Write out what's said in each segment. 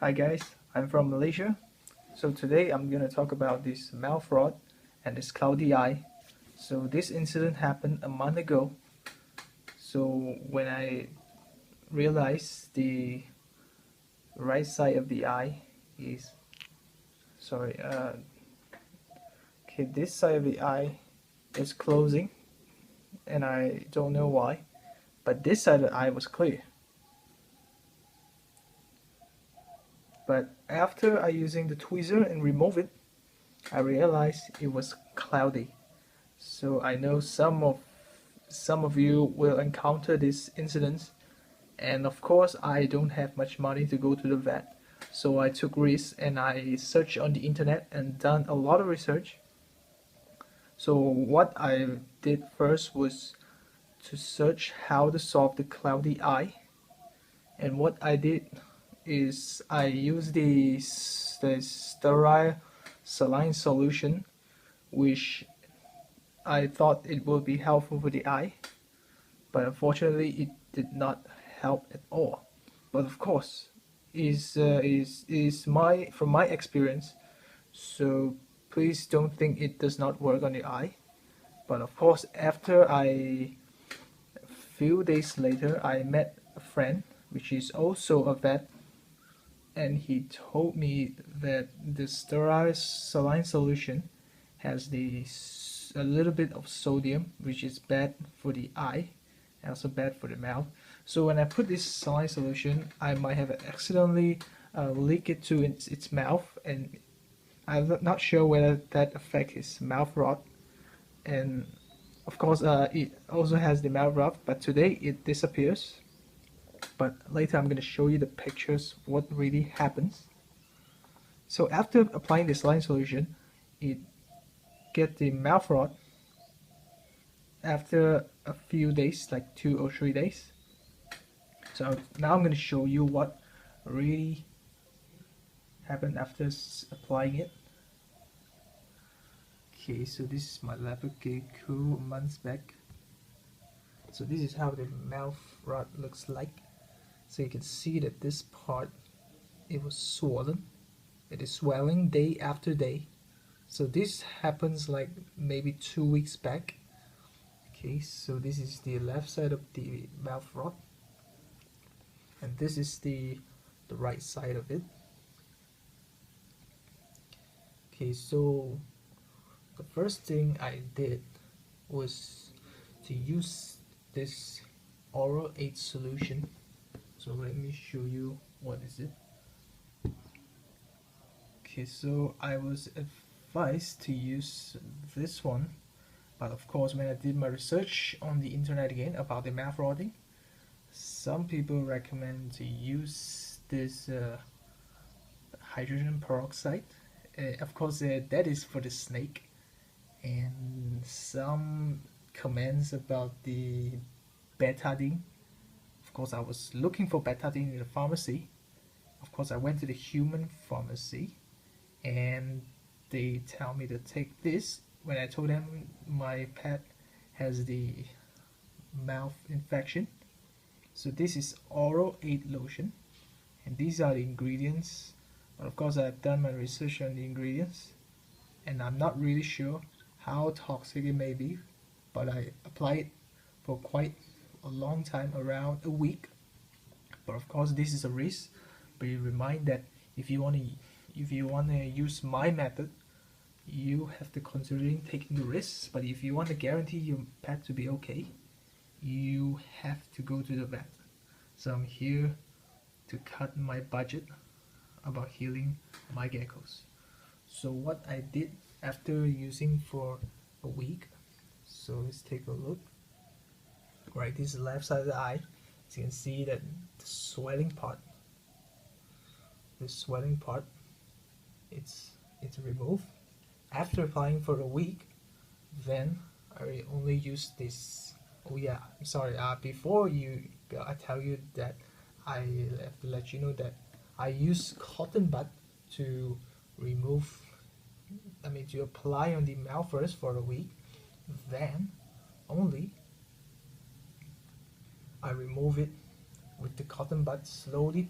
Hi guys, I'm from Malaysia. So today I'm gonna talk about this mouth rot and this cloudy eye. So this incident happened a month ago. So when I realized the right side of the eye is sorry, okay, this side of the eye is closing, and I don't know why, but this side of the eye was clear. But after I using the tweezer and remove it, I realized it was cloudy. So I know some of you will encounter this incident, and of course I don't have much money to go to the vet. So I took risks and I searched on the internet and done a lot of research. So what I did first was to search how to solve the cloudy eye, and what I did is I used the sterile saline solution, which I thought it would be helpful for the eye, but unfortunately it did not help at all. But of course, is my from my experience, so please don't think it does not work on the eye. But of course, after a few days later, I met a friend, which is also a vet, and he told me that the sterile saline solution has a little bit of sodium, which is bad for the eye and also bad for the mouth. So when I put this saline solution, I might have accidentally leak it to its mouth, and I'm not sure whether that affects his mouth rot. And of course, it also has the mouth rot, but today it disappears. But later I'm going to show you the pictures what really happens. So after applying the saline solution, it get the mouth rot after a few days, like 2 or 3 days. So now I'm going to show you what really happened after applying it. Okay, so this is my Leopard Gecko months back. So this is how the mouth rot looks like. So you can see that this part, it was swollen. It is swelling day after day. So this happens like maybe 2 weeks back. Okay, so this is the left side of the mouth rot, and this is the right side of it. Okay, so the first thing I did was to use this oral 8 solution. So let me show you what is it. Okay, so I was advised to use this one, but of course when I did my research on the internet again about the mouth rotting, some people recommend to use this hydrogen peroxide. Of course that is for the snake, and some comments about the betadine. Of course I was looking for betadine in the pharmacy. Of course I went to the human pharmacy, and they tell me to take this when I told them my pet has the mouth infection. So this is oral 8 lotion, and these are the ingredients. But of course I've done my research on the ingredients, and I'm not really sure how toxic it may be, but I applied it for quite a long time, around a week. But of course this is a risk, but you remind that if you want to use my method, you have to consider taking the risks. But if you want to guarantee your pet to be okay, you have to go to the vet. So I'm here to cut my budget about healing my geckos. So what I did after using for a week, so let's take a look. Right, this is the left side of the eye. As you can see that the swelling part, it's removed. After applying for a week, then I only use this. Oh yeah, I'm sorry. Before I tell you that, I have to let you know that I use cotton bud to remove. To apply on the mouth first for a week, then only I remove it with the cotton bud, slowly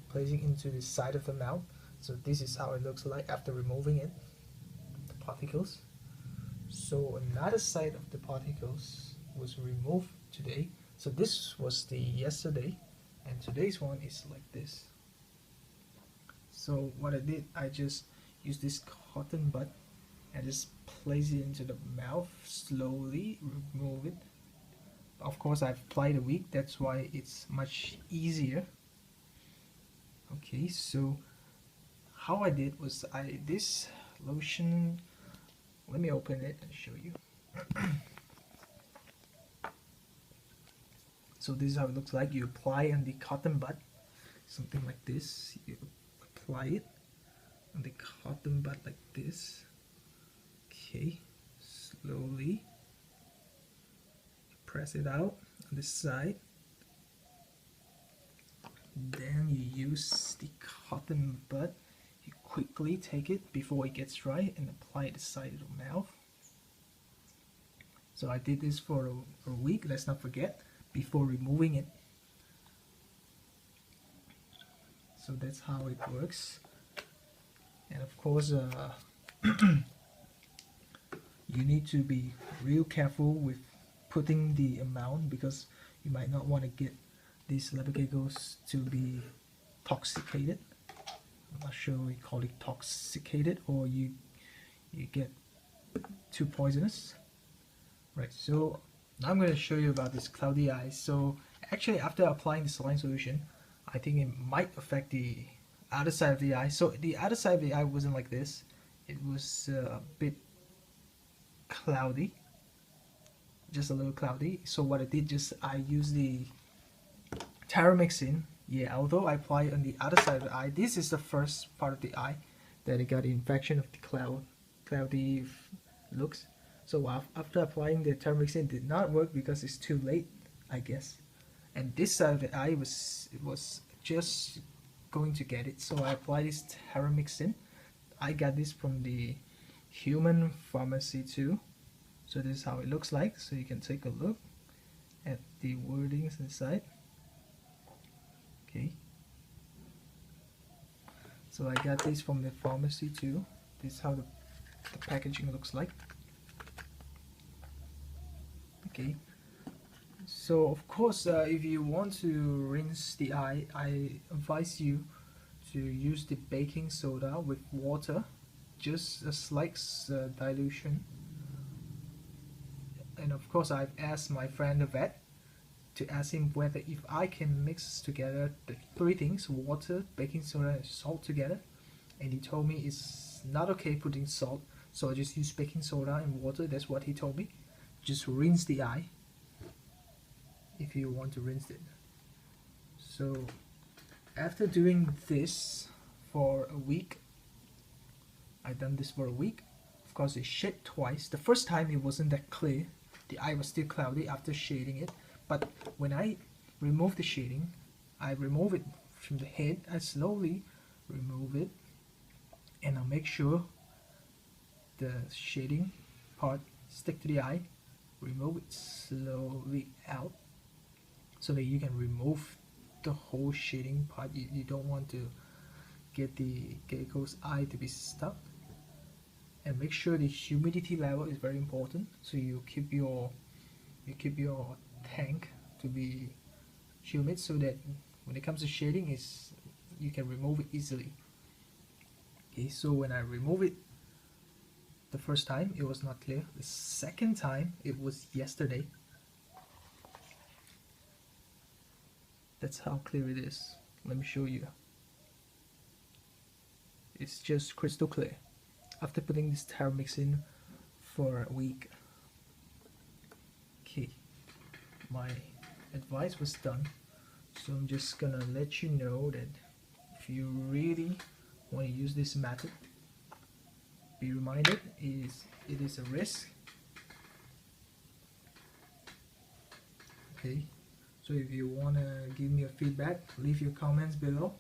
placing into the side of the mouth. So this is how it looks like after removing it, the particles. So another side of the particles was removed today. So this was the yesterday, and today's one is like this. So what I did, I just used this cotton bud and just place it into the mouth, slowly remove it. Of course I've applied a week, that's why it's much easier. Okay, so how I did was this lotion, let me open it and show you. So this is how it looks like. You apply on the cotton bud, something like this. You apply it on the cotton bud like this. Okay, slowly press it out on this side. Then you use the cotton bud. You quickly take it before it gets dry and apply it to the side of the mouth. So I did this for a week, let's not forget, before removing it. So that's how it works. And of course you need to be real careful with putting the amount, because you might not want to get these leopard geckos to be toxicated. I'm not sure we call it toxicated, or you get too poisonous. Right, so now I'm going to show you about this cloudy eye. So actually after applying the saline solution, I think it might affect the other side of the eye. So the other side of the eye wasn't like this. It was a bit cloudy, just a little cloudy. So what I did, I used the Taramixin. Yeah, although I apply it on the other side of the eye, this is the first part of the eye that it got the infection of the cloudy looks. So after applying the Taramixin, it did not work because it's too late, I guess. And this side of the eye was just going to get it. So I applied this Taramixin. I got this from the human pharmacy too. So this is how it looks like. So you can take a look at the wordings inside. Okay. So I got this from the pharmacy too. This is how the packaging looks like. Okay. So of course, if you want to rinse the eye, I advise you to use the baking soda with water, just a slight dilution. And of course, I've asked my friend the vet to ask him whether if I can mix together the three things, water, baking soda and salt together, and he told me it's not okay putting salt, so I just use baking soda and water. That's what he told me. Just rinse the eye if you want to rinse it. So after doing this for a week, I've done this for a week. Of course it shed twice. The first time it wasn't that clear, the eye was still cloudy after shading it, but when I remove the shading, I remove it from the head. I slowly remove it, and I'll make sure the shading part stick to the eye. Remove it slowly out so that you can remove the whole shading part. You don't want to get the gecko's eye to be stuck. And make sure the humidity level is very important, so you keep your tank to be humid, so that when it comes to shading, you can remove it easily. Okay, so when I remove it the first time, it was not clear. The second time, it was yesterday. That's how clear it is. Let me show you. It's just crystal clear after putting this Taramixin for a week. Okay, my advice was done, so I'm just gonna let you know that if you really want to use this method, be reminded it is a risk. Okay, so if you want to give me a feedback, leave your comments below.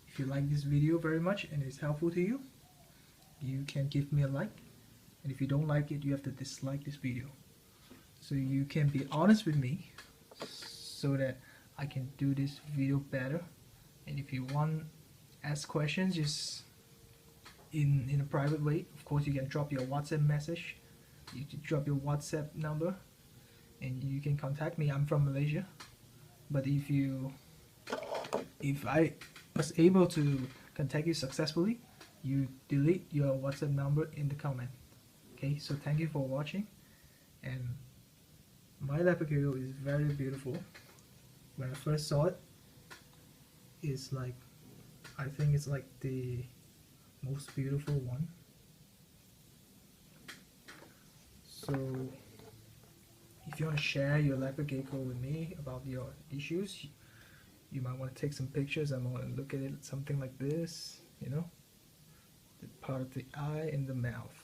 If you like this video very much and it's helpful to you, you can give me a like, and if you don't like it, you have to dislike this video, so you can be honest with me so that I can do this video better And if you want ask questions, just in a private way, of course you can drop your WhatsApp message. You can drop your WhatsApp number and you can contact me. I'm from Malaysia. But if I was able to contact you successfully, you delete your WhatsApp number in the comment. Okay, so thank you for watching. And my Leopard Gecko is very beautiful. When I first saw it, it's like, I think it's like the most beautiful one. So if you want to share your Leopard Gecko with me about your issues, you might want to take some pictures. I want to look at it something like this, you know, the part of the eye and the mouth.